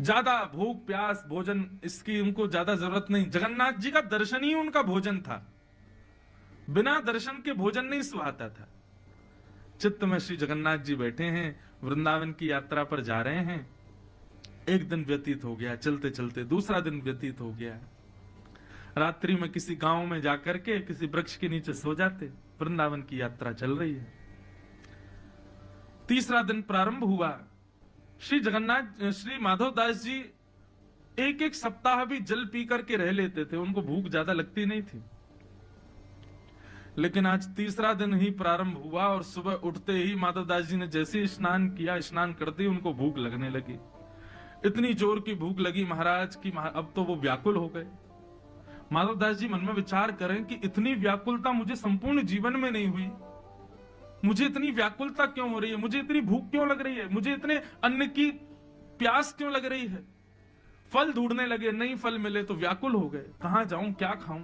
ज्यादा भूख प्यास भोजन इसकी उनको ज्यादा जरूरत नहीं। जगन्नाथ जी का दर्शन ही उनका भोजन था, बिना दर्शन के भोजन नहीं सुहाता था। चित्त में श्री जगन्नाथ जी बैठे हैं, वृंदावन की यात्रा पर जा रहे हैं। एक दिन व्यतीत हो गया, चलते चलते दूसरा दिन व्यतीत हो गया। रात्रि में किसी गांव में जाकर के किसी वृक्ष के नीचे सो जाते। वृंदावन की यात्रा चल रही है। तीसरा दिन प्रारंभ हुआ। श्री माधव दास जी एक एक सप्ताह भी जल पी करके रह लेते थे, उनको भूख ज्यादा लगती नहीं थी। लेकिन आज तीसरा दिन ही प्रारंभ हुआ और सुबह उठते ही माधव दास जी ने जैसे ही स्नान किया, स्नान करते ही उनको भूख लगने लगी। इतनी जोर की भूख लगी महाराज की अब तो वो व्याकुल हो गए। माधव दास जी मन में विचार करें कि इतनी व्याकुलता मुझे संपूर्ण जीवन में नहीं हुई, मुझे इतनी व्याकुलता क्यों हो रही है, मुझे इतनी भूख क्यों लग रही है, मुझे इतने अन्न की प्यास क्यों लग रही है। फल ढूंढने लगे, नहीं फल मिले तो व्याकुल हो गए, कहां जाऊं क्या खाऊं।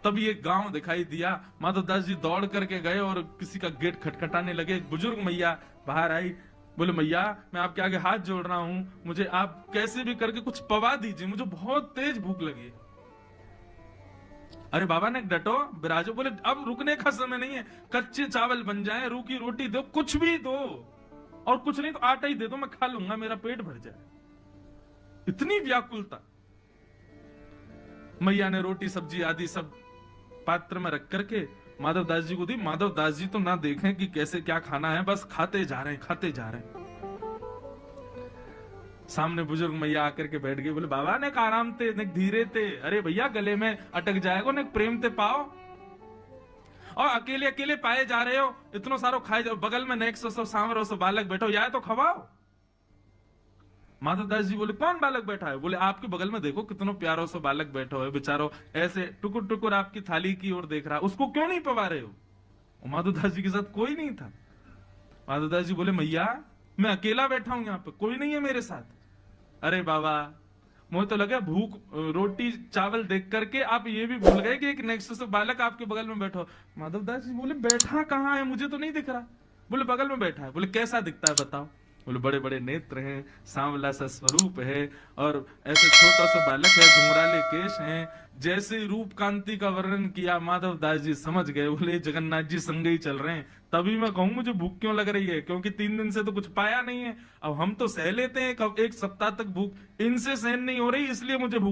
तभी एक गांव दिखाई दिया। माधव दास जी दौड़ करके गए और किसी का गेट खटखटाने लगे। एक बुजुर्ग मैया बाहर आई, बोले मैया मैं आपके आगे हाथ जोड़ रहा हूं, मुझे आप कैसे भी करके कुछ पवा दीजिए, मुझे बहुत तेज भूख लगी है। अरे बाबा ने डटो बिराजो, बोले अब रुकने का समय नहीं है, कच्चे चावल बन जाए, रूखी रोटी दो, कुछ भी दो, और कुछ नहीं तो आटा ही दे दो, मैं खा लूंगा, मेरा पेट भर जाए। इतनी व्याकुलता। मैया ने रोटी सब्जी आदि सब पात्र में रख करके माधव दास जी को दी। माधव दास जी तो ना देखें कि कैसे क्या खाना है, बस खाते जा रहे हैं, खाते जा रहे हैं। सामने बुजुर्ग मैया आकर के बैठ गई, बोले बाबा ने आराम थे, ने धीरे थे, अरे भैया गले में अटक जाएगा, ने प्रेम ते पाओ, और अकेले अकेले पाए जा रहे हो, इतना सारो खाए जाओ, बगल में नेक सो सांवरो सो बालक बैठो, या तो खवाओ। माधव दास जी बोले कौन बालक बैठा है। बोले आपके बगल में देखो कितनो प्यारो सो बालक बैठो है, बेचारो ऐसे टुकुर टुकुर आपकी थाली की ओर देख रहा, उसको क्यों नहीं पवा रहे हो। माधव दास जी के साथ कोई नहीं था। माधव दास जी बोले मैया मैं अकेला बैठा हूं यहाँ पे, कोई नहीं है मेरे साथ। अरे बाबा मुझे तो लगा भूख रोटी चावल देख करके आप ये भी भूल गए कि एक नेक्स्ट से बालक आपके बगल में बैठो। माधव दास जी बोले बैठा कहाँ है, मुझे तो नहीं दिख रहा। बोले बगल में बैठा है। बोले कैसा दिखता है बताओ। बोले बड़े बड़े नेत्र हैं, सांवला सा स्वरूप है, और ऐसे छोटा सा बालक है, घुंघराले केश हैं। जैसे रूप कांति का वर्णन किया माधव दास जी समझ गए, बोले जगन्नाथ जी संग ही चल रहे हैं। तभी मैं कहूं मुझे भूख क्यों लग रही है, क्योंकि 3 दिन से तो कुछ पाया नहीं है। अब हम तो सह लेते हैं एक सप्ताह तक भूख, इनसे सहन नहीं हो रही, इसलिए मुझे भूख